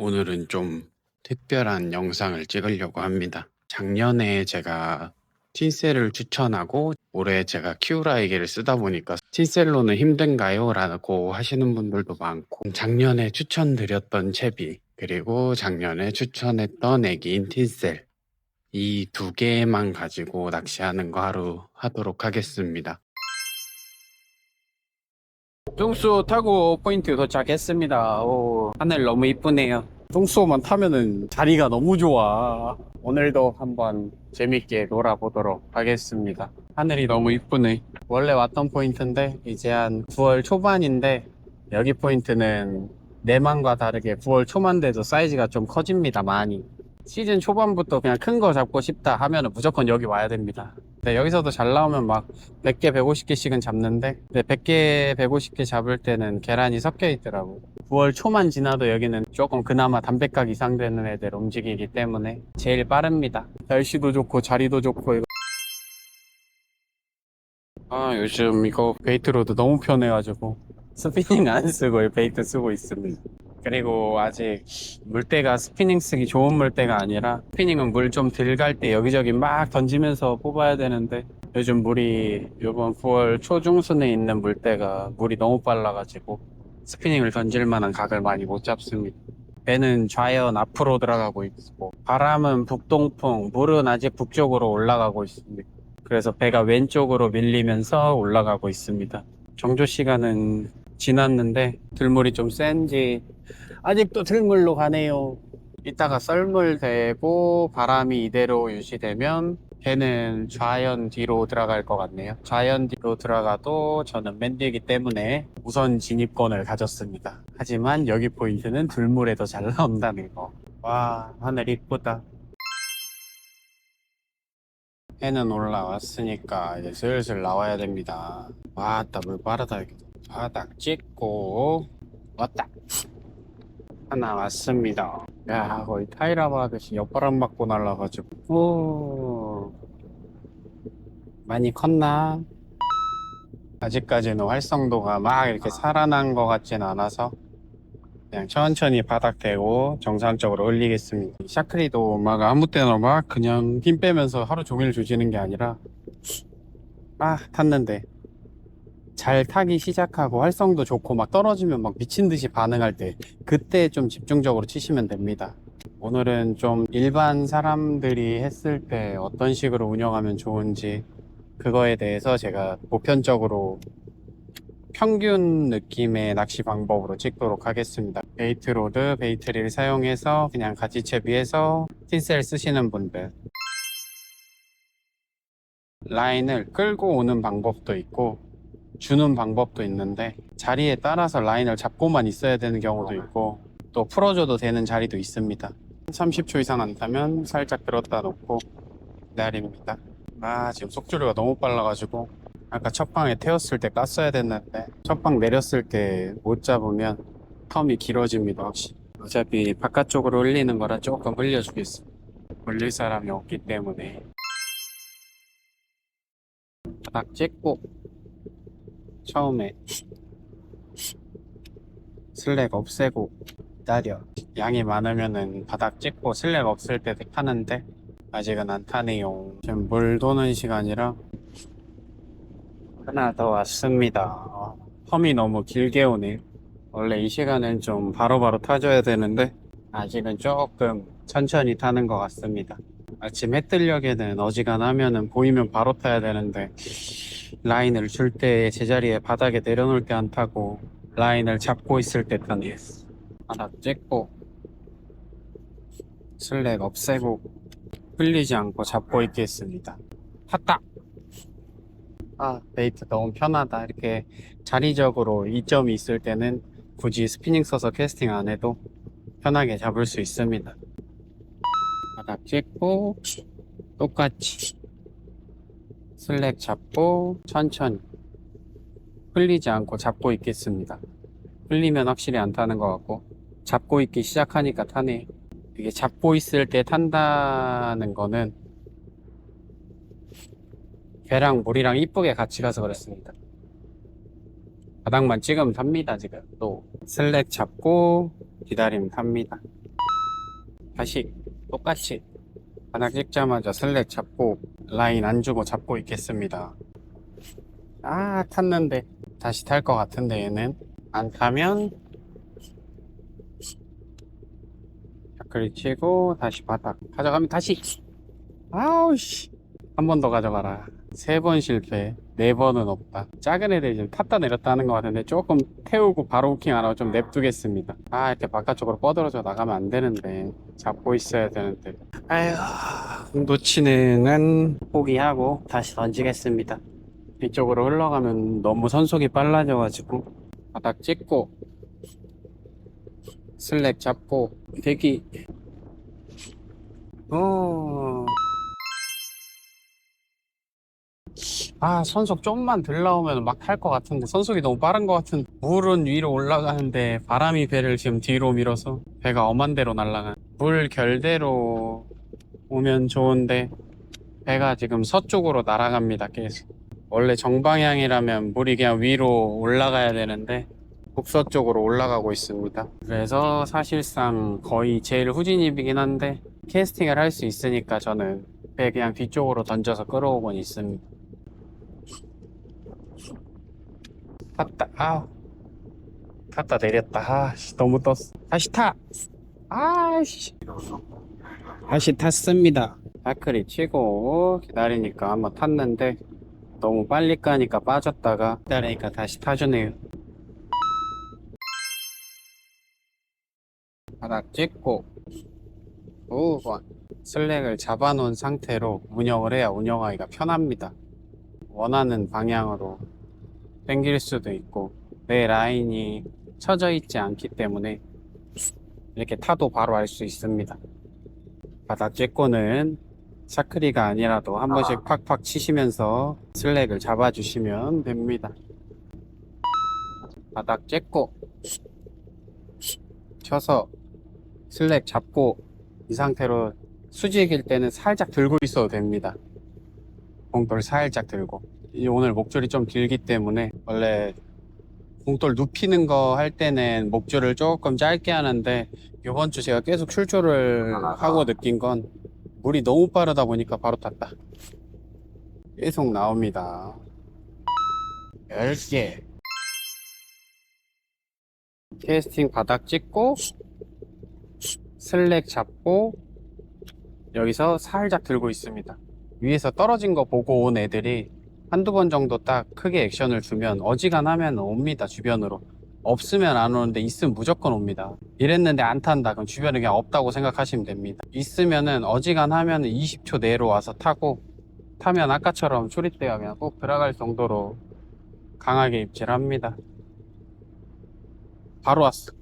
오늘은 좀 특별한 영상을 찍으려고 합니다. 작년에 제가 틴셀을 추천하고 올해 제가 큐라이기를 쓰다 보니까 틴셀로는 힘든가요? 라고 하시는 분들도 많고, 작년에 추천드렸던 채비 그리고 작년에 추천했던 애기인 틴셀, 이 두 개만 가지고 낚시하는 거 하루 하도록 하겠습니다. 뚱수 타고 포인트 도착했습니다. 오, 하늘 너무 이쁘네요. 뚱수만 타면은 자리가 너무 좋아. 오늘도 한번 재밌게 놀아보도록 하겠습니다. 하늘이 너무 이쁘네. 원래 왔던 포인트인데 이제 한 9월 초반인데, 여기 포인트는 내만과 다르게 9월 초만 돼도 사이즈가 좀 커집니다. 많이. 시즌 초반부터 그냥 큰 거 잡고 싶다 하면은 무조건 여기 와야 됩니다. 네, 여기서도 잘 나오면 막 100개, 150개씩은 잡는데, 100개, 150개 잡을 때는 계란이 섞여 있더라고. 9월 초만 지나도 여기는 조금 그나마 담백각 이상 되는 애들 움직이기 때문에 제일 빠릅니다. 날씨도 좋고 자리도 좋고. 요즘 이거 베이트로드 너무 편해가지고 스피닝 안 쓰고 베이트 쓰고 있습니다. 그리고 아직 물때가 스피닝 쓰기 좋은 물때가 아니라, 스피닝은 물 좀 들 갈 때 여기저기 막 던지면서 뽑아야 되는데, 요즘 물이 이번 9월 초중순에 있는 물때가 물이 너무 빨라가지고 스피닝을 던질 만한 각을 많이 못 잡습니다. 배는 좌연 앞으로 들어가고 있고, 바람은 북동풍, 물은 아직 북쪽으로 올라가고 있습니다. 그래서 배가 왼쪽으로 밀리면서 올라가고 있습니다. 정조 시간은 지났는데 들물이 좀 센지 아직도 들물로 가네요. 이따가 썰물 되고 바람이 이대로 유지되면 배는 좌연 뒤로 들어갈 것 같네요. 좌연 뒤로 들어가도 저는 맨뒤이기 때문에 우선 진입권을 가졌습니다. 하지만 여기 포인트는 들물에도 잘 나온다는 거. 와, 하늘 이쁘다. 해는 올라왔으니까 이제 슬슬 나와야 됩니다. 왔다, 물 빠르다. 여기 바닥 찍고 왔다. 하나 왔습니다. 야, 거의 타이라바 하듯이 옆바람 맞고 날라가지고. 오, 많이 컸나? 아직까지는 활성도가 막 이렇게 살아난 것 같진 않아서 그냥 천천히 바닥 대고 정상적으로 올리겠습니다. 샤크리도 막 아무 때나 막 그냥 힘 빼면서 하루 종일 조지는 게 아니라, 탔는데 잘 타기 시작하고 활성도 좋고 막 떨어지면 막 미친 듯이 반응할 때, 그때 좀 집중적으로 치시면 됩니다. 오늘은 좀 일반 사람들이 했을 때 어떤 식으로 운영하면 좋은지, 그거에 대해서 제가 보편적으로 평균 느낌의 낚시 방법으로 찍도록 하겠습니다. 베이트로드, 베이트리를 사용해서 그냥 가지채비해서 틴셀 쓰시는 분들, 라인을 끌고 오는 방법도 있고 주는 방법도 있는데, 자리에 따라서 라인을 잡고만 있어야 되는 경우도 있고 또 풀어줘도 되는 자리도 있습니다. 30초 이상 안 타면 살짝 들었다 놓고 기다립니다. 지금 속주류가 너무 빨라가지고 아까 첫 방에 태웠을 때 깠어야 됐는데, 첫 방 내렸을 때 못 잡으면 텀이 길어집니다. 확실히. 어차피 바깥쪽으로 흘리는 거라 조금 흘려주겠습니다. 올릴 사람이 없기 때문에. 바닥 찍고 처음에 슬랙 없애고 기다려. 양이 많으면은 바닥 찍고 슬랙 없을 때 타는데 아직은 안 타네요. 지금 물 도는 시간이라. 하나 더 왔습니다. 텀이 너무 길게 오네. 원래 이 시간은 좀 바로바로 타줘야 되는데 아직은 조금 천천히 타는 것 같습니다. 아침 해 뜨려기에는 어지간하면은 보이면 바로 타야 되는데, 라인을 줄 때 제자리에 바닥에 내려놓을 때 안 타고 라인을 잡고 있을 때 타네. 바닥 찍고 슬랙 없애고 흘리지 않고 잡고 있겠습니다. 탔다. 베이트 너무 편하다. 이렇게 자리적으로 이점이 있을 때는 굳이 스피닝 써서 캐스팅 안 해도 편하게 잡을 수 있습니다. 바닥 찍고 똑같이 슬랙 잡고 천천히 흘리지 않고 잡고 있겠습니다. 흘리면 확실히 안 타는 것 같고 잡고 있기 시작하니까 타네. 이게 잡고 있을 때 탄다는 거는 배랑 물이랑 이쁘게 같이 가서 그렇습니다. 바닥만 찍으면 탑니다. 지금 또 슬랙 잡고 기다리면 탑니다. 다시 똑같이 바닥 찍자마자 슬랙 잡고 라인 안 주고 잡고 있겠습니다. 아, 탔는데 다시 탈 것 같은데 얘는 안 타면 자크리 치고 다시 바닥 가져가면 다시 아우씨 한 번 더 가져가라. 3번 실패 4번은 없다. 작은 애들이 지금 탔다 내렸다 하는 것 같은데 조금 태우고 바로 후킹 안 하고 좀 냅두겠습니다. 아, 이렇게 바깥쪽으로 뻗어져 나가면 안 되는데 잡고 있어야 되는데 아휴, 놓치는 포기하고 다시 던지겠습니다. 이쪽으로 흘러가면 너무 선속이 빨라져가지고 바닥 찍고 슬랙 잡고 대기. 아, 선속 좀만 덜 나오면 막 탈 것 같은데 선속이 너무 빠른 것 같은. 물은 위로 올라가는데 바람이 배를 지금 뒤로 밀어서 배가 엄한 데로 날아가. 물 결대로 오면 좋은데 배가 지금 서쪽으로 날아갑니다. 계속 원래 정방향이라면 물이 그냥 위로 올라가야 되는데 북서쪽으로 올라가고 있습니다. 그래서 사실상 거의 제일 후진입이긴 한데 캐스팅을 할 수 있으니까 저는 배 그냥 뒤쪽으로 던져서 끌어오곤 있습니다. 탔다. 아, 탔다 내렸다. 아씨, 너무 떴어. 다시 타. 아씨, 다시 탔습니다. 다크리 치고 기다리니까 한번 탔는데 너무 빨리 까니까 빠졌다가 기다리니까 다시 타주네요. 바닥 찍고 5번 슬랙을 잡아놓은 상태로 운영을 해야 운영하기가 편합니다. 원하는 방향으로 당길 수도 있고 내 라인이 쳐져 있지 않기 때문에 이렇게 타도 바로 알 수 있습니다. 바닥 찍고는 샤크리가 아니라도 한 번씩 팍팍 치시면서 슬랙을 잡아주시면 됩니다. 바닥 찍고 쳐서 슬랙 잡고 이 상태로 수직일 때는 살짝 들고 있어도 됩니다. 봉돌 살짝 들고. 오늘 목줄이 좀 길기 때문에 원래 봉돌 눕히는 거 할 때는 목줄을 조금 짧게 하는데 이번 주 제가 계속 출조를 하고 느낀 건 물이 너무 빠르다 보니까 바로 탔다. 계속 나옵니다. 10개 캐스팅 바닥 찍고 슬랙 잡고 여기서 살짝 들고 있습니다. 위에서 떨어진 거 보고 온 애들이 한두 번 정도 딱 크게 액션을 주면 어지간하면 옵니다. 주변으로. 없으면 안 오는데 있으면 무조건 옵니다. 이랬는데 안 탄다 그럼 주변에 그냥 없다고 생각하시면 됩니다. 있으면은 어지간하면 20초 내로 와서 타고 타면 아까처럼 초리대가 그냥 꼭 들어갈 정도로 강하게 입질합니다. 바로 왔어!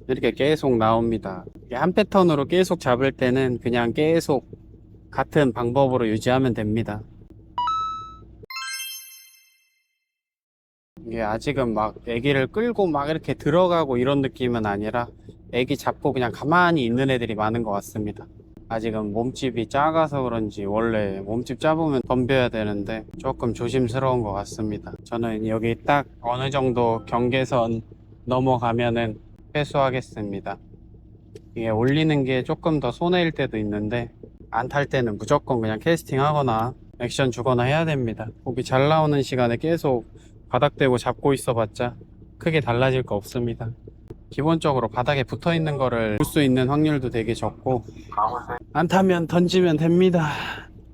이렇게 계속 나옵니다. 한 패턴으로 계속 잡을 때는 그냥 계속 같은 방법으로 유지하면 됩니다. 이게 아직은 막 애기를 끌고 막 이렇게 들어가고 이런 느낌은 아니라 애기 잡고 그냥 가만히 있는 애들이 많은 것 같습니다. 아직은 몸집이 작아서 그런지 원래 몸집 작으면 덤벼야 되는데 조금 조심스러운 것 같습니다. 저는 여기 딱 어느 정도 경계선 넘어가면은 회수하겠습니다. 이게 올리는 게 조금 더 손해일 때도 있는데 안 탈 때는 무조건 그냥 캐스팅 하거나 액션 주거나 해야 됩니다. 고기 잘 나오는 시간에 계속 바닥대고 잡고 있어 봤자 크게 달라질 거 없습니다. 기본적으로 바닥에 붙어 있는 거를 볼 수 있는 확률도 되게 적고 안 타면 던지면 됩니다.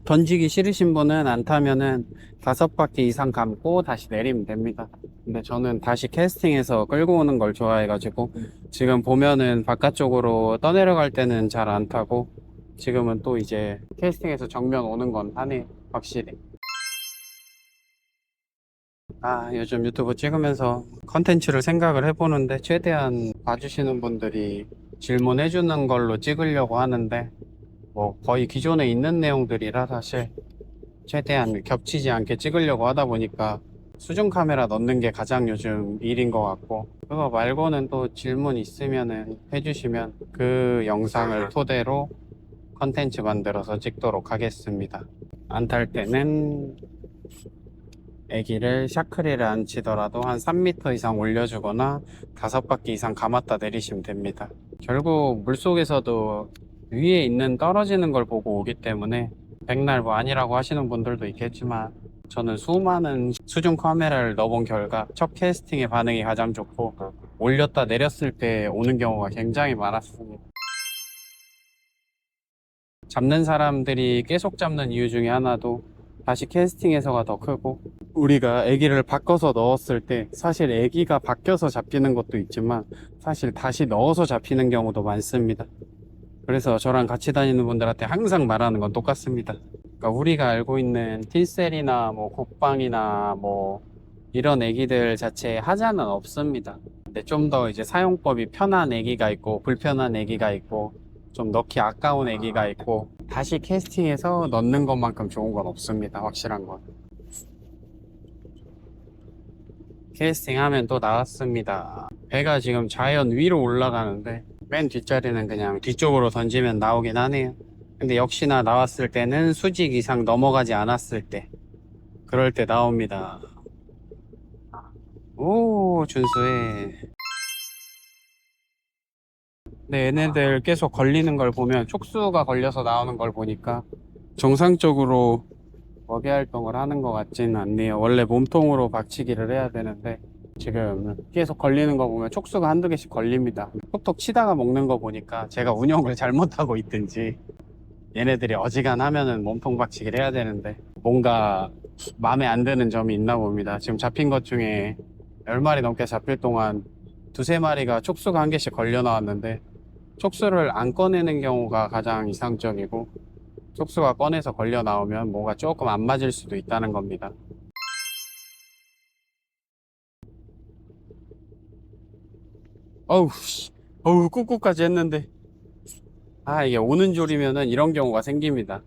던지기 싫으신 분은 안 타면은 5바퀴 이상 감고 다시 내리면 됩니다. 근데 저는 다시 캐스팅해서 끌고 오는 걸 좋아해가지고 지금 보면은 바깥쪽으로 떠내려갈 때는 잘 안 타고 지금은 또 이제 캐스팅해서 정면 오는 건 하네 확실히. 요즘 유튜브 찍으면서 컨텐츠를 생각을 해보는데 최대한 봐주시는 분들이 질문해주는 걸로 찍으려고 하는데 뭐 거의 기존에 있는 내용들이라 사실 최대한 겹치지 않게 찍으려고 하다 보니까 수중 카메라 넣는 게 가장 요즘 일인 것 같고 그거 말고는 또 질문 있으면은 해주시면 그 영상을 토대로 컨텐츠 만들어서 찍도록 하겠습니다. 안 탈 때는 애기를 샤크리를 안 치더라도 한 3m 이상 올려주거나 5바퀴 이상 감았다 내리시면 됩니다. 결국 물속에서도 위에 있는 떨어지는 걸 보고 오기 때문에 백날 뭐 아니라고 하시는 분들도 있겠지만, 저는 수많은 수중 카메라를 넣어본 결과 첫 캐스팅의 반응이 가장 좋고 올렸다 내렸을 때 오는 경우가 굉장히 많았습니다. 잡는 사람들이 계속 잡는 이유 중에 하나도 다시 캐스팅에서가 더 크고, 우리가 애기를 바꿔서 넣었을 때 사실 애기가 바뀌어서 잡히는 것도 있지만 사실 다시 넣어서 잡히는 경우도 많습니다. 그래서 저랑 같이 다니는 분들한테 항상 말하는 건 똑같습니다. 그러니까 우리가 알고 있는 틴셀이나 뭐 곱방이나 뭐 이런 애기들 자체에 하자는 없습니다. 근데 좀 더 이제 사용법이 편한 애기가 있고 불편한 애기가 있고 좀 넣기 아까운 애기가 있고, 다시 캐스팅해서 넣는 것만큼 좋은 건 없습니다. 확실한 건. 캐스팅하면 또 나왔습니다. 배가 지금 자연 위로 올라가는데 맨 뒷자리는 그냥 뒤쪽으로 던지면 나오긴 하네요. 근데 역시나 나왔을 때는 수직 이상 넘어가지 않았을 때, 그럴 때 나옵니다. 오, 준수해. 근데 얘네들 계속 걸리는 걸 보면, 촉수가 걸려서 나오는 걸 보니까 정상적으로 먹이 활동을 하는 것 같지는 않네요. 원래 몸통으로 박치기를 해야 되는데 지금 계속 걸리는 거 보면 촉수가 한두 개씩 걸립니다. 톡톡 치다가 먹는 거 보니까 제가 운영을 잘못하고 있든지 얘네들이 어지간하면은 몸통 박치기를 해야 되는데 뭔가 마음에 안 드는 점이 있나 봅니다. 지금 잡힌 것 중에 10마리 넘게 잡힐 동안 두세 마리가 촉수가 한 개씩 걸려 나왔는데, 촉수를 안 꺼내는 경우가 가장 이상적이고 촉수가 꺼내서 걸려 나오면 뭐가 조금 안 맞을 수도 있다는 겁니다. 어우, 어우, 꾹꾹까지 했는데. 이게 오는 줄이면은 이런 경우가 생깁니다.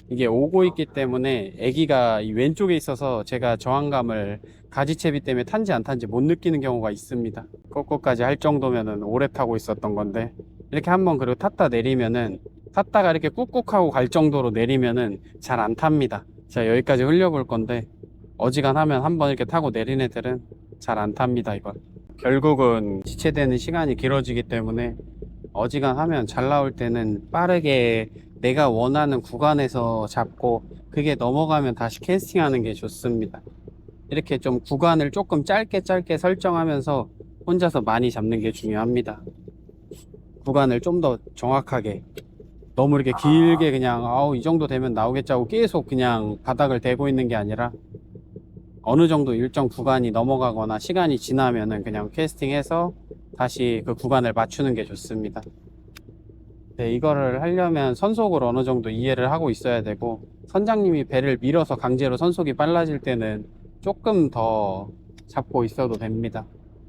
이게 오고 있기 때문에 애기가 이 왼쪽에 있어서 제가 저항감을 가지채비 때문에 탄지 안 탄지 못 느끼는 경우가 있습니다. 꾹꾹까지 할 정도면은 오래 타고 있었던 건데, 이렇게 한번 그리고 탔다 내리면은, 탔다가 이렇게 꾹꾹하고 갈 정도로 내리면은 잘 안 탑니다. 제가 여기까지 흘려볼 건데 어지간하면 한번 이렇게 타고 내린 애들은 잘 안 탑니다. 이걸 결국은 지체되는 시간이 길어지기 때문에 어지간하면 잘 나올 때는 빠르게 내가 원하는 구간에서 잡고 그게 넘어가면 다시 캐스팅하는 게 좋습니다. 이렇게 좀 구간을 조금 짧게 설정하면서 혼자서 많이 잡는 게 중요합니다. 구간을 좀 더 정확하게, 너무 이렇게 길게 그냥 이 정도 되면 나오겠지 하고 계속 그냥 바닥을 대고 있는 게 아니라 어느 정도 일정 구간이 넘어가거나 시간이 지나면은 그냥 캐스팅해서 다시 그 구간을 맞추는 게 좋습니다. 네, 이거를 하려면 선속을 어느 정도 이해를 하고 있어야 되고, 선장님이 배를 밀어서 강제로 선속이 빨라질 때는 조금 더 잡고 있어도 됩니다.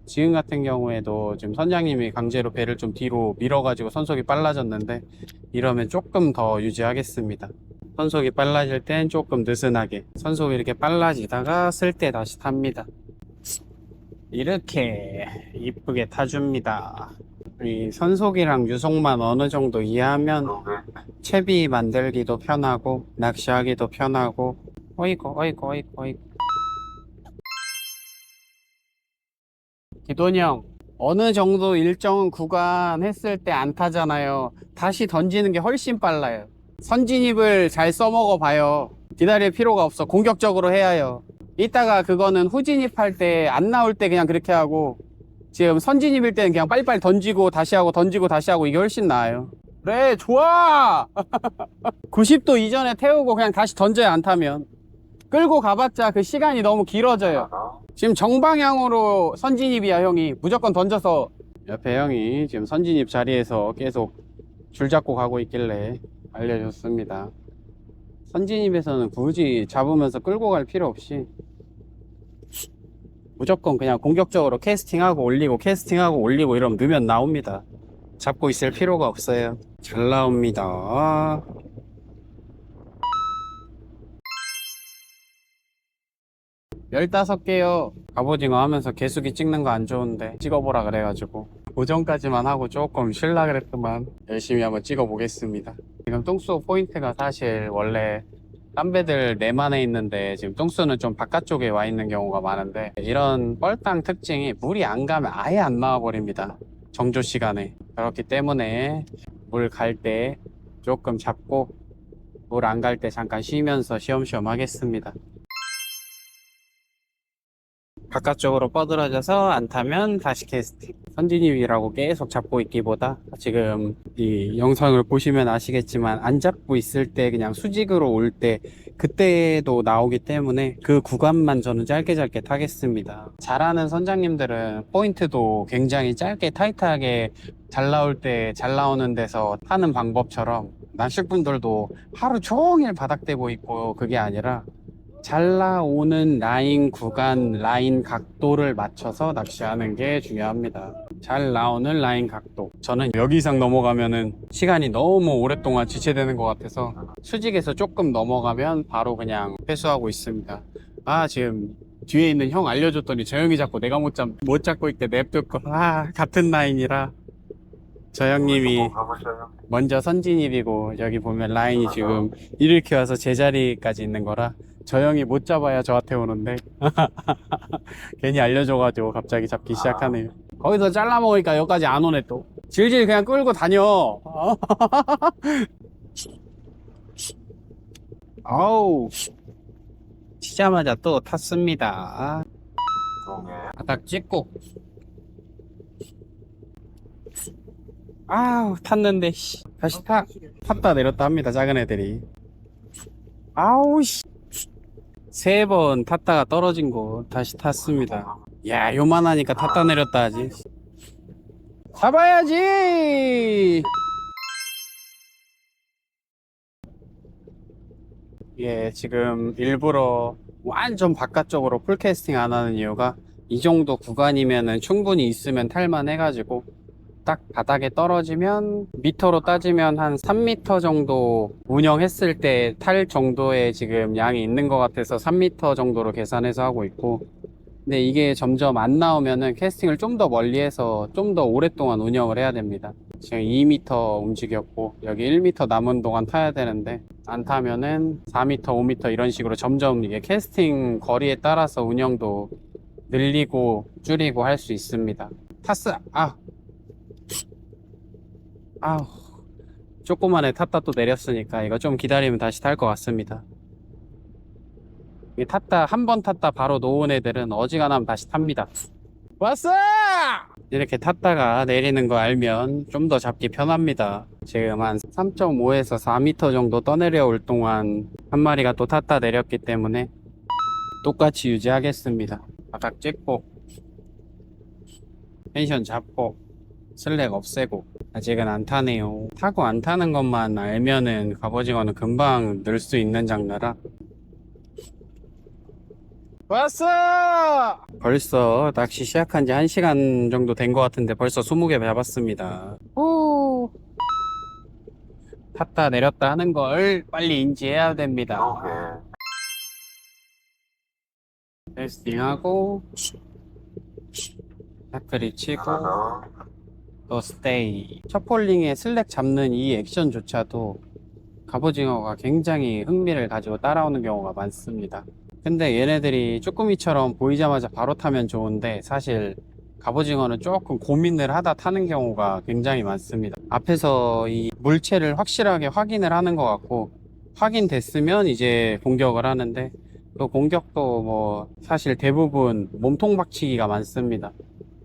지금 같은 경우에도 지금 선장님이 강제로 배를 좀 뒤로 밀어가지고 선속이 빨라졌는데, 이러면 조금 더 유지하겠습니다. 선속이 빨라질 땐 조금 느슨하게, 선속이 이렇게 빨라지다가 쓸 때 다시 탑니다. 이렇게 이쁘게 타줍니다. 이 선속이랑 유속만 어느 정도 이해하면 채비 만들기도 편하고 낚시하기도 편하고. 어이구 어이구 어이구 어이구. 기돈이 형, 어느 정도 일정 구간 했을 때 안 타잖아요. 다시 던지는 게 훨씬 빨라요. 선진입을 잘 써먹어 봐요. 기다릴 필요가 없어. 공격적으로 해야 해요. 이따가 그거는 후진입할 때 안 나올 때 그냥 그렇게 하고, 지금 선진입일 때는 그냥 빨리빨리 던지고 다시 하고 던지고 다시 하고, 이게 훨씬 나아요. 그래, 좋아. 90도 이전에 태우고 그냥 다시 던져야. 안 타면 끌고 가봤자 그 시간이 너무 길어져요. 지금 정방향으로 선진입이야. 형이 무조건 던져서. 옆에 형이 지금 선진입 자리에서 계속 줄 잡고 가고 있길래 알려줬습니다. 선진입에서는 굳이 잡으면서 끌고 갈 필요 없이 무조건 그냥 공격적으로 캐스팅하고 올리고 캐스팅하고 올리고 이러면 넣으면 나옵니다. 잡고 있을 필요가 없어요. 잘 나옵니다. 15개요. 갑오징어 하면서 개수기 찍는 거 안 좋은데 찍어보라 그래가지고 고정까지만 하고 조금 쉴라 그랬더만 열심히 한번 찍어 보겠습니다. 지금 똥쏘 포인트가 사실 원래 딴 배들 내만에 있는데 지금 똥수는 좀 바깥쪽에 와 있는 경우가 많은데, 이런 뻘땅 특징이 물이 안 가면 아예 안 나와 버립니다, 정조 시간에. 그렇기 때문에 물 갈 때 조금 잡고, 물 안 갈 때 잠깐 쉬면서 쉬엄쉬엄 하겠습니다. 바깥쪽으로 뻗어져서 안 타면 다시 캐스팅. 선진입이라고 계속 잡고 있기보다, 지금 이 영상을 보시면 아시겠지만 안 잡고 있을 때 그냥 수직으로 올 때 그때도 나오기 때문에 그 구간만 저는 짧게 타겠습니다. 잘하는 선장님들은 포인트도 굉장히 짧게 타이트하게 잘 나올 때 잘 나오는 데서 타는 방법처럼, 낚시꾼들도 하루 종일 바닥대고 있고 그게 아니라 잘 나오는 라인 구간, 라인 각도를 맞춰서 낚시하는 게 중요합니다. 잘 나오는 라인 각도. 저는 여기 이상 넘어가면은 시간이 너무 오랫동안 지체되는 것 같아서 수직에서 조금 넘어가면 바로 그냥 회수하고 있습니다. 아, 지금 뒤에 있는 형 알려줬더니 저 형이 자꾸 내가 못 잡고 있게 냅뒀고, 같은 라인이라. 저 형님이 먼저 선진입이고, 여기 보면 라인이 지금 이렇게 와서 제자리까지 있는 거라 저 형이 못 잡아야 저한테 오는데 괜히 알려줘가지고 갑자기 잡기 시작하네요. 거기서 잘라 먹으니까 여기까지 안 오네 또. 질질 그냥 끌고 다녀. 아우, 치자마자 또 탔습니다. 바닥 찍고, 아우 탔는데 다시 탔다 내렸다 합니다, 작은 애들이. 아우 씨, 3번 탔다가 떨어진 거 다시 탔습니다. 야, 요만하니까 탔다 내렸다 하지. 잡아야지. 예, 지금 일부러 완전 바깥쪽으로 풀캐스팅 안 하는 이유가, 이 정도 구간이면은 충분히 있으면 탈만 해가지고, 딱 바닥에 떨어지면 미터로 따지면 한 3m 정도 운영했을 때 탈 정도의 지금 양이 있는 것 같아서 3m 정도로 계산해서 하고 있고, 근데 이게 점점 안 나오면은 캐스팅을 좀 더 멀리해서 좀 더 오랫동안 운영을 해야 됩니다. 지금 2m 움직였고 여기 1m 남은 동안 타야 되는데, 안 타면은 4m, 5m 이런 식으로 점점 이게 캐스팅 거리에 따라서 운영도 늘리고 줄이고 할 수 있습니다. 아우, 조그만에 탔다 또 내렸으니까 이거 좀 기다리면 다시 탈 것 같습니다. 한 번 탔다 바로 놓은 애들은 어지간하면 다시 탑니다. 왔어! 이렇게 탔다가 내리는 거 알면 좀 더 잡기 편합니다. 지금 한 3.5에서 4m 정도 떠내려 올 동안 한 마리가 또 탔다 내렸기 때문에 똑같이 유지하겠습니다. 바닥 찍고, 텐션 잡고, 슬랙 없애고. 아직은 안 타네요. 타고 안 타는 것만 알면은 갑오징어는 금방 늘 수 있는 장르라. 왔어! 벌써 낚시 시작한 지 1시간 정도 된 것 같은데 벌써 20개 잡았습니다. 오, 탔다 내렸다 하는 걸 빨리 인지해야 됩니다. 테스팅하고, 타크리 치고, 또 스테이. 첫 폴링에 슬랙 잡는 이 액션조차도 갑오징어가 굉장히 흥미를 가지고 따라오는 경우가 많습니다. 근데 얘네들이 쭈꾸미처럼 보이자마자 바로 타면 좋은데, 사실 갑오징어는 조금 고민을 하다 타는 경우가 굉장히 많습니다. 앞에서 이 물체를 확실하게 확인을 하는 것 같고, 확인됐으면 이제 공격을 하는데, 그 공격도 뭐 사실 대부분 몸통 박치기가 많습니다.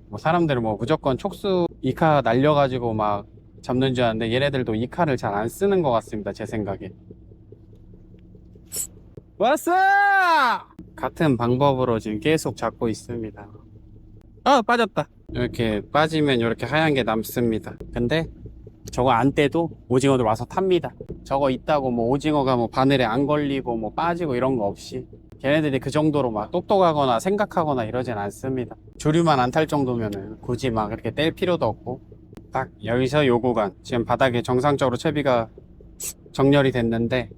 뭐 사람들은 뭐 무조건 촉수 이카 날려가지고 막 잡는 줄 아는데, 얘네들도 이카를 잘 안 쓰는 것 같습니다, 제 생각에. 왔어! 같은 방법으로 지금 계속 잡고 있습니다. 빠졌다. 이렇게 빠지면 이렇게 하얀 게 남습니다. 근데 저거 안 떼도 오징어들 와서 탑니다. 저거 있다고 뭐 오징어가 뭐 바늘에 안 걸리고 뭐 빠지고 이런 거 없이, 걔네들이 그 정도로 막 똑똑하거나 생각하거나 이러진 않습니다. 조류만 안 탈 정도면은 굳이 막 이렇게 뗄 필요도 없고, 딱 여기서 요 구간, 지금 바닥에 정상적으로 채비가 정렬이 됐는데,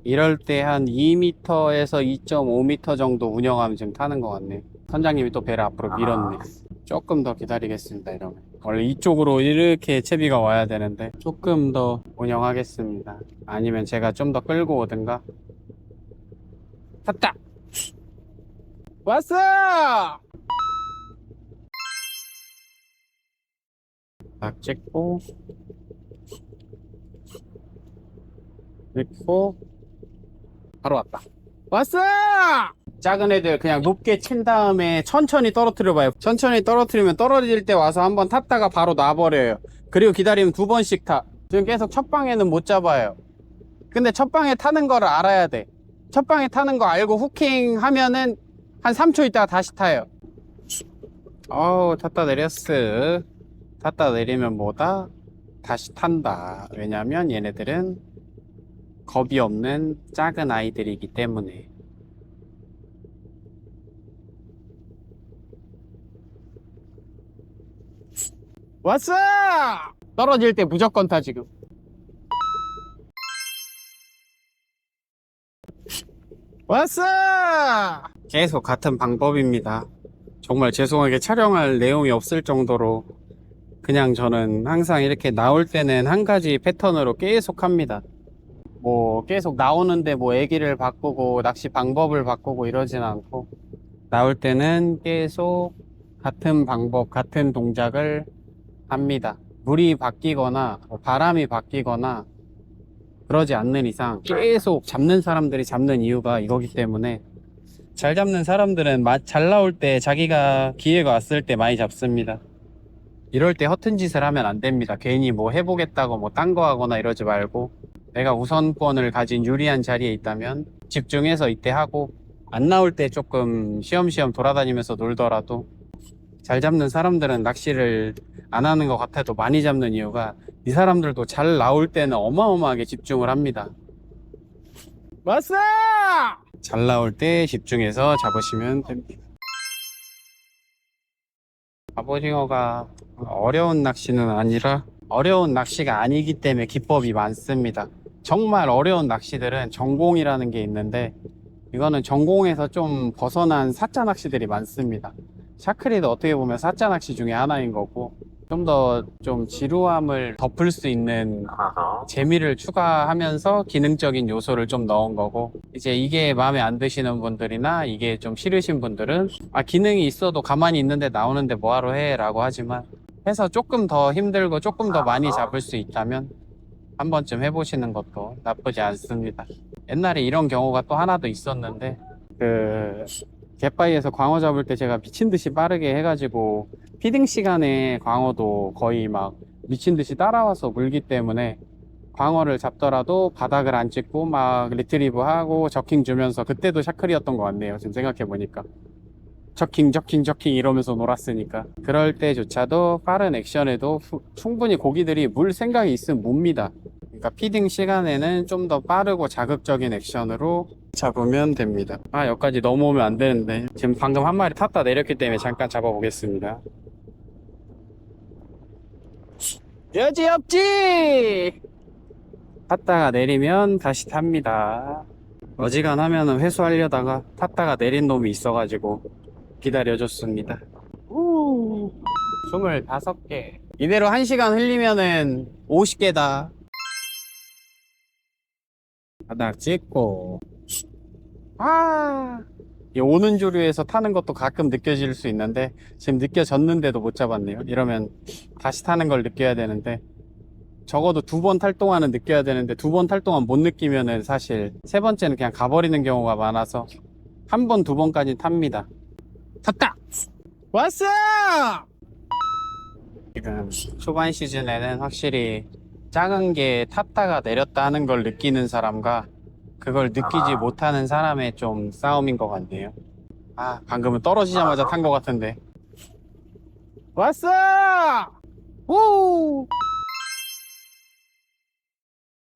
이럴 때 한 2m에서 2.5m 정도 운영하면 지금 타는 것 같네. 선장님이 또 배를 앞으로 밀었네. 조금 더 기다리겠습니다. 이러면 원래 이쪽으로 이렇게 채비가 와야 되는데 조금 더 운영하겠습니다. 아니면 제가 좀 더 끌고 오든가 탔다. 왔어. 딱 찍고 넣고 바로 왔다. 왔어. 작은 애들 그냥 높게 친 다음에 천천히 떨어뜨려 봐요. 천천히 떨어뜨리면 떨어질 때 와서 한번 탔다가 바로 놔버려요. 그리고 기다리면 두 번씩 타. 지금 계속 첫 방에는 못 잡아요. 근데 첫 방에 타는 거를 알아야 돼. 첫 방에 타는 거 알고 후킹 하면은 한 3초 있다가 다시 타요. 어우, 탔다 내렸어. 탔다 내리면 뭐다? 다시 탄다. 왜냐면 얘네들은 겁이 없는 작은 아이들이기 때문에. 왔어! 떨어질 때 무조건 타 지금. 왔어! 계속 같은 방법입니다. 정말 죄송하게 촬영할 내용이 없을 정도로 그냥 저는 항상 이렇게 나올 때는 한 가지 패턴으로 계속 합니다. 뭐 계속 나오는데 뭐 얘기를 바꾸고 낚시 방법을 바꾸고 이러진 않고, 나올 때는 계속 같은 방법, 같은 동작을 합니다. 물이 바뀌거나 바람이 바뀌거나 그러지 않는 이상 계속 잡는 사람들이 잡는 이유가 이거기 때문에, 잘 잡는 사람들은 잘 나올 때 자기가 기회가 왔을 때 많이 잡습니다. 이럴 때 허튼 짓을 하면 안 됩니다. 괜히 뭐 해보겠다고 뭐 딴 거 하거나 이러지 말고, 내가 우선권을 가진 유리한 자리에 있다면 집중해서 이때 하고, 안 나올 때 조금 쉬엄쉬엄 돌아다니면서 놀더라도, 잘 잡는 사람들은 낚시를 안 하는 것 같아도 많이 잡는 이유가, 이 사람들도 잘 나올 때는 어마어마하게 집중을 합니다. 왔어! 잘 나올 때 집중해서 잡으시면 됩니다. 갑오징어가 어려운 낚시는 아니라, 어려운 낚시가 아니기 때문에 기법이 많습니다. 정말 어려운 낚시들은 전공이라는 게 있는데, 이거는 전공에서 좀 벗어난 사자 낚시들이 많습니다. 샤크리도 어떻게 보면 사자 낚시 중에 하나인 거고, 좀 더 좀 지루함을 덮을 수 있는 재미를 추가하면서 기능적인 요소를 좀 넣은 거고, 이제 이게 마음에 안 드시는 분들이나 이게 좀 싫으신 분들은, 아, 기능이 있어도 가만히 있는데 나오는데 뭐하러 해? 라고 하지만, 해서 조금 더 힘들고 조금 더 많이 잡을 수 있다면 한 번쯤 해보시는 것도 나쁘지 않습니다. 옛날에 이런 경우가 또 하나 더 있었는데, 갯바위에서 광어 잡을 때 제가 미친듯이 빠르게 해가지고 피딩 시간에 광어도 거의 막 미친듯이 따라와서 물기 때문에, 광어를 잡더라도 바닥을 안 찍고 막 리트리브 하고 저킹 주면서, 그때도 샤클이었던 것 같네요, 지금 생각해보니까. 저킹 이러면서 놀았으니까. 그럴 때조차도 빠른 액션에도 충분히 고기들이 물 생각이 있으면 뭡니다. 그러니까 피딩 시간에는 좀 더 빠르고 자극적인 액션으로 잡으면 됩니다. 아, 여기까지 넘어오면 안 되는데. 지금 방금 한 마리 탔다 내렸기 때문에 잠깐 잡아보겠습니다. 여지 없지! 탔다가 내리면 다시 탑니다. 어지간하면 회수하려다가 탔다가 내린 놈이 있어가지고 기다려줬습니다. 25개. 이대로 1시간 흘리면은 50개다. 바닥 찍고. 이 오는 조류에서 타는 것도 가끔 느껴질 수 있는데, 지금 느껴졌는데도 못 잡았네요. 이러면 다시 타는 걸 느껴야 되는데, 적어도 2번 탈 동안은 느껴야 되는데, 2번 탈 동안 못 느끼면은 사실 세 번째는 그냥 가버리는 경우가 많아서, 1번, 2번까지 탑니다. 탔다! 왔어! 지금 초반 시즌에는 확실히 작은 게 탔다가 내렸다 하는 걸 느끼는 사람과 그걸 느끼지 못하는 사람의 좀 싸움인 것 같네요. 아, 방금은 떨어지자마자 탄 것 같은데. 왔어! 우!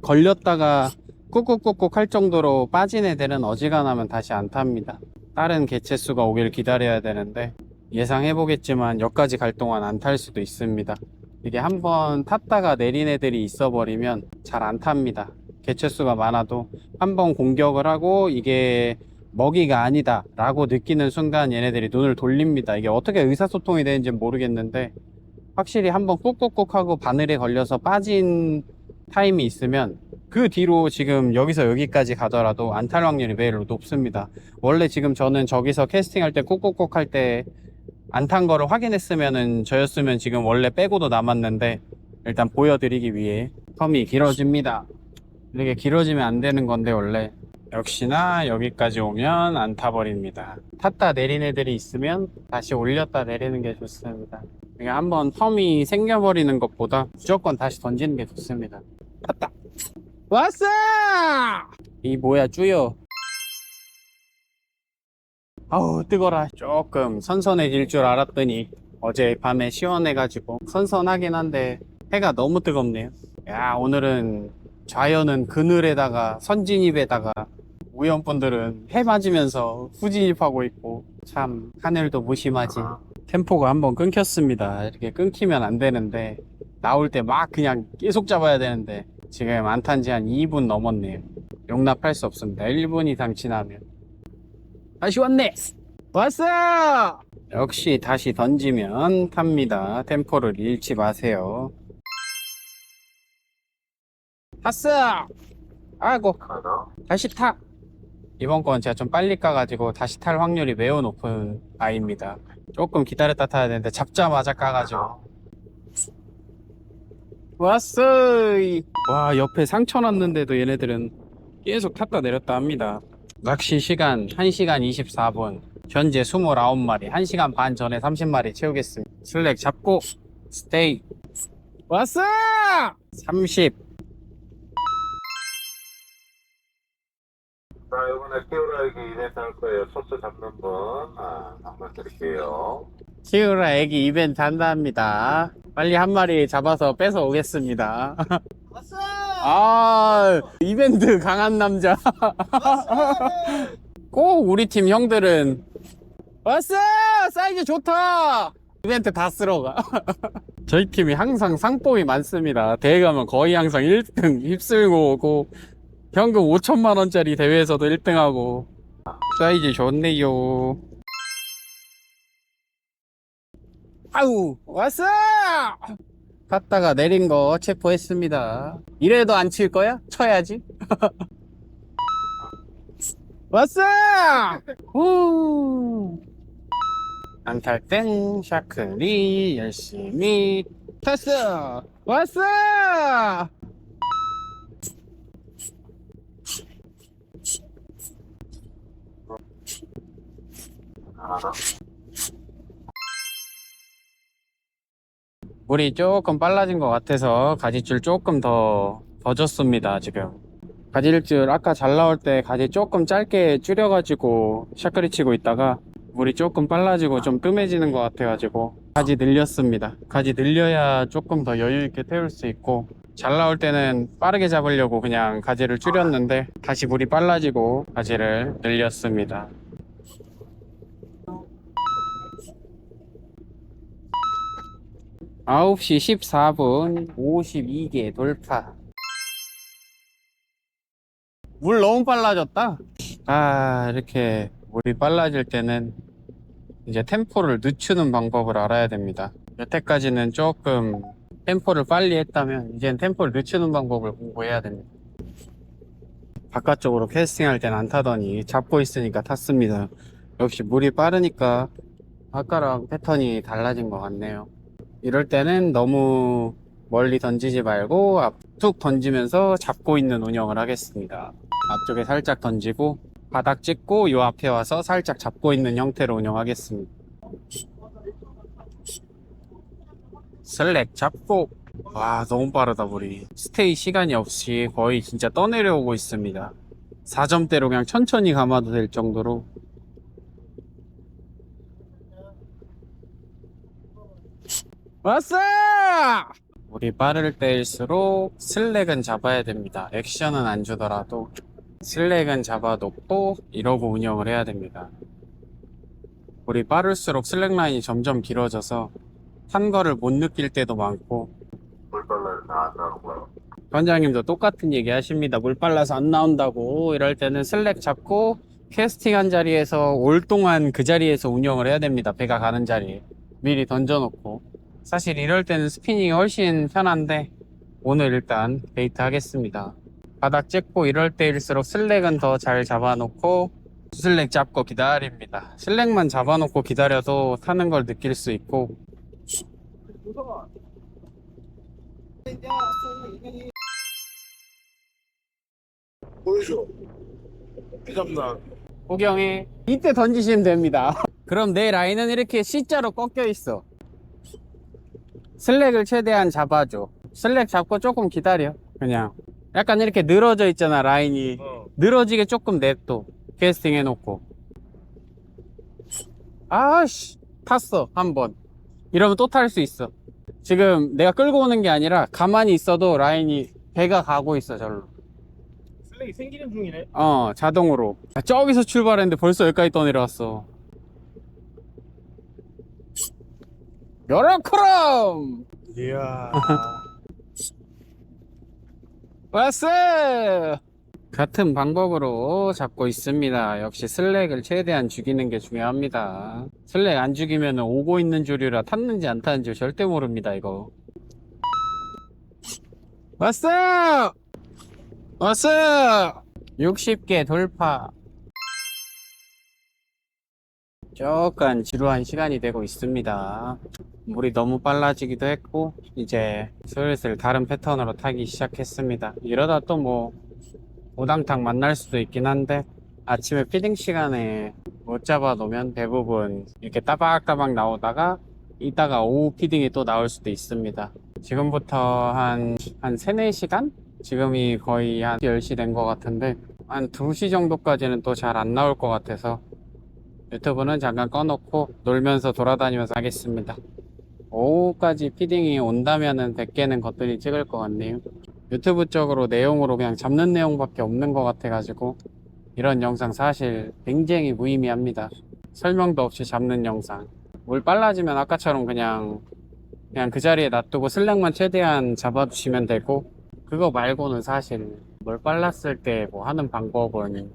걸렸다가 꾹꾹꾹꾹 할 정도로 빠진 애들은 어지간하면 다시 안 탑니다. 다른 개체수가 오길 기다려야 되는데, 예상해보겠지만 여기까지 갈 동안 안 탈 수도 있습니다. 이게 한번 탔다가 내린 애들이 있어 버리면 잘 안 탑니다. 개체수가 많아도 한번 공격을 하고 이게 먹이가 아니다 라고 느끼는 순간 얘네들이 눈을 돌립니다. 이게 어떻게 의사소통이 되는지 모르겠는데, 확실히 한번 꾹꾹꾹 하고 바늘에 걸려서 빠진 타임이 있으면 그 뒤로 지금 여기서 여기까지 가더라도 안 탈 확률이 매우 높습니다. 원래 지금 저는 저기서 캐스팅할 때 꾹꾹꾹 할 때 안 탄 거를 확인했으면은 저였으면 지금 원래 빼고도 남았는데, 일단 보여드리기 위해 텀이 길어집니다. 이렇게 길어지면 안 되는 건데 원래 역시나 여기까지 오면 안 타버립니다. 탔다 내린 애들이 있으면 다시 올렸다 내리는 게 좋습니다. 그러니까 한번 텀이 생겨버리는 것보다 무조건 다시 던지는 게 좋습니다. 탔다 왔어! 이 뭐야 쭈여. 아우 뜨거라. 조금 선선해질 줄 알았더니 어제 밤에 시원해가지고 선선하긴 한데 해가 너무 뜨겁네요. 야, 오늘은 좌연은 그늘에다가 선진입에다가 우연분들은 해 맞으면서 후진입하고 있고, 참 하늘도 무심하지. 템포가 한번 끊겼습니다. 이렇게 끊기면 안 되는데, 나올 때 막 그냥 계속 잡아야 되는데 지금 안 탄 지 한 2분 넘었네요. 용납할 수 없습니다. 1분 이상 지나면. 다시 왔네. 왔어. 역시 다시 던지면 탑니다. 템포를 잃지 마세요. 탔어. 아이고 다시 타. 이번 건 제가 좀 빨리 까가지고 다시 탈 확률이 매우 높은 아이입니다. 조금 기다렸다 타야 되는데 잡자마자 까가지고 왔어. 와, 옆에 상처 났는데도 얘네들은 계속 탔다 내렸다 합니다. 낚시 시간 1시간 24분, 현재 29마리, 1시간 반 전에 30마리 채우겠습니다. 슬랙 잡고 스테이. 왔어. 30. 자, 이번에 키오라에게 이벤트 할 거예요. 소스 잡는 분, 한번 드릴게요. 키우라 애기 이벤트 한답니다. 빨리 한 마리 잡아서 뺏어 오겠습니다. 왔어! 아, 이벤트 강한 남자. 꼭 우리 팀 형들은 왔어! 사이즈 좋다! 이벤트 다 쓸어가. 저희 팀이 항상 상품이 많습니다. 대회 가면 거의 항상 1등 휩쓸고 오고, 현금 5천만 원짜리 대회에서도 1등하고. 사이즈 좋네요. 아우, 왔어! 탔다가 내린 거 체포했습니다. 이래도 안 칠 거야? 쳐야지. 왔어! 후! 안 탈 땐 샤클이 열심히 탔어! 왔어! 물이 조금 빨라진 것 같아서 가지줄 조금 더 줬습니다. 지금 가지줄 아까 잘 나올 때 가지 조금 짧게 줄여가지고 샤크리 치고 있다가 물이 조금 빨라지고 좀 뜸해지는 것 같아가지고 가지 늘렸습니다. 가지 늘려야 조금 더 여유 있게 태울 수 있고, 잘 나올 때는 빠르게 잡으려고 그냥 가지를 줄였는데 다시 물이 빨라지고 가지를 늘렸습니다. 9시 14분 52개 돌파. 물 너무 빨라졌다. 이렇게 물이 빨라질 때는 이제 템포를 늦추는 방법을 알아야 됩니다. 여태까지는 조금 템포를 빨리 했다면 이젠 템포를 늦추는 방법을 공부해야 됩니다. 바깥쪽으로 캐스팅할 땐 안 타더니 잡고 있으니까 탔습니다. 역시 물이 빠르니까 아까랑 패턴이 달라진 것 같네요. 이럴 때는 너무 멀리 던지지 말고 툭 던지면서 잡고 있는 운영을 하겠습니다. 앞쪽에 살짝 던지고 바닥 찍고 요 앞에 와서 살짝 잡고 있는 형태로 운영하겠습니다. 슬랙 잡고. 와, 너무 빠르다 물이. 스테이 시간이 없이 거의 진짜 떠내려오고 있습니다. 4점대로 그냥 천천히 감아도 될 정도로. 왔어! 물이 빠를 때일수록 슬랙은 잡아야 됩니다. 액션은 안 주더라도 슬랙은 잡아놓고 이러고 운영을 해야 됩니다. 물이 빠를수록 슬랙 라인이 점점 길어져서 탄 거를 못 느낄 때도 많고. 물 빨라서 안 나오는 거요. 원장님도 똑같은 얘기 하십니다. 물 빨라서 안 나온다고. 이럴 때는 슬랙 잡고 캐스팅한 자리에서 올 동안 그 자리에서 운영을 해야 됩니다. 배가 가는 자리에 미리 던져놓고. 사실 이럴 때는 스피닝이 훨씬 편한데 오늘 일단 베이트 하겠습니다. 바닥 찍고 이럴 때일수록 슬랙은 더 잘 잡아놓고 슬랙 잡고 기다립니다. 슬랙만 잡아놓고 기다려도 타는 걸 느낄 수 있고. 보여줘. 비잡나. 호경이 이때 던지시면 됩니다. 그럼 내 라인은 이렇게 C자로 꺾여 있어. 슬랙을 최대한 잡아줘. 슬랙 잡고 조금 기다려. 그냥 약간 이렇게 늘어져 있잖아, 라인이. 늘어지게 조금 냅둬. 캐스팅 해놓고. 아씨, 탔어 한번. 이러면 또 탈 수 있어. 지금 내가 끌고 오는 게 아니라 가만히 있어도 라인이 배가 가고 있어, 절로. 슬랙이 생기는 중이네. 자동으로. 저기서 출발했는데 벌써 여기까지 떠내려왔어. 요렇게럼 이야. 왔어. 같은 방법으로 잡고 있습니다. 역시 슬랙을 최대한 죽이는 게 중요합니다. 슬랙 안 죽이면 오고 있는 조류라 탔는지 안 탔는지 절대 모릅니다. 이거 왔어. 60개 돌파. 조금 지루한 시간이 되고 있습니다. 물이 너무 빨라지기도 했고 이제 슬슬 다른 패턴으로 타기 시작했습니다. 이러다 또 뭐 오당탕 만날 수도 있긴 한데 아침에 피딩 시간에 못 잡아 놓으면 대부분 이렇게 따박따박 나오다가 이따가 오후 피딩이 또 나올 수도 있습니다. 지금부터 한 3, 4시간? 지금이 거의 한 10시 된 것 같은데 한 2시 정도까지는 또 잘 안 나올 것 같아서 유튜브는 잠깐 꺼놓고 놀면서 돌아다니면서 하겠습니다. 오후까지 피딩이 온다면은 100개는 것들이 찍을 것 같네요. 유튜브 쪽으로 내용으로 그냥 잡는 내용밖에 없는 것 같아가지고 이런 영상 사실 굉장히 무의미합니다. 설명도 없이 잡는 영상. 물 빨라지면 아까처럼 그냥 그 자리에 놔두고 슬랙만 최대한 잡아주시면 되고 그거 말고는 사실 물 빨랐을 때 뭐 하는 방법은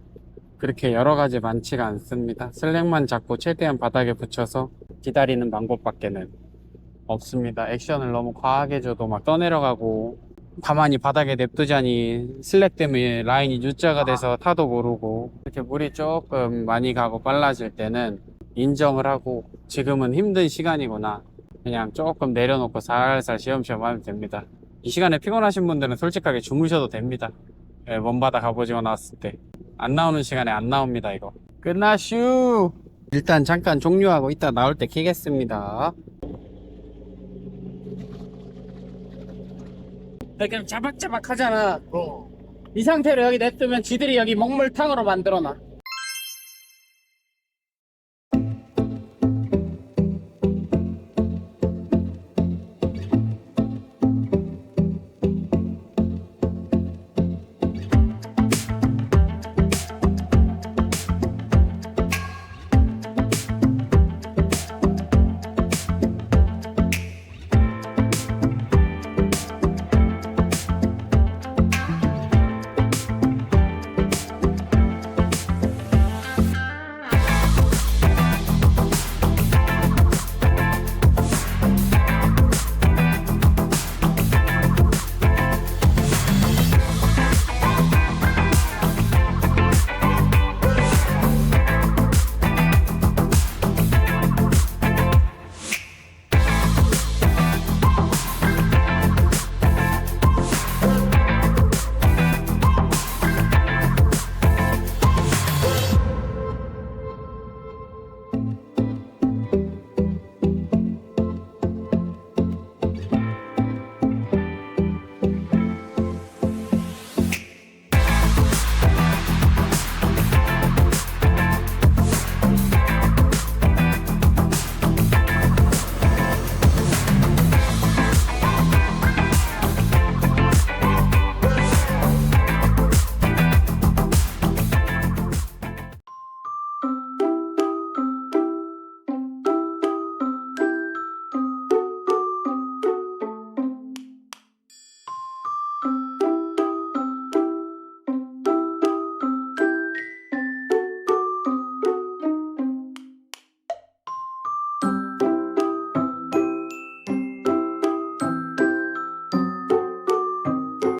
그렇게 여러 가지 많지가 않습니다. 슬랙만 잡고 최대한 바닥에 붙여서 기다리는 방법밖에는 없습니다. 액션을 너무 과하게 줘도 막 떠내려가고 가만히 바닥에 냅두자니 슬랙 때문에 라인이 U자가 돼서 타도 모르고 이렇게 물이 조금 많이 가고 빨라질 때는 인정을 하고 지금은 힘든 시간이구나 그냥 조금 내려놓고 살살 시험시험 하면 됩니다. 이 시간에 피곤하신 분들은 솔직하게 주무셔도 됩니다. 먼바다 갑오징어 나왔을 때 안 나오는 시간에 안 나옵니다. 이거 끝나슈. 일단 잠깐 종료하고 이따 나올 때 키겠습니다. 그냥 자박자박 하잖아. 이 상태로 여기 냅두면 지들이 여기 먹물탕으로 만들어놔.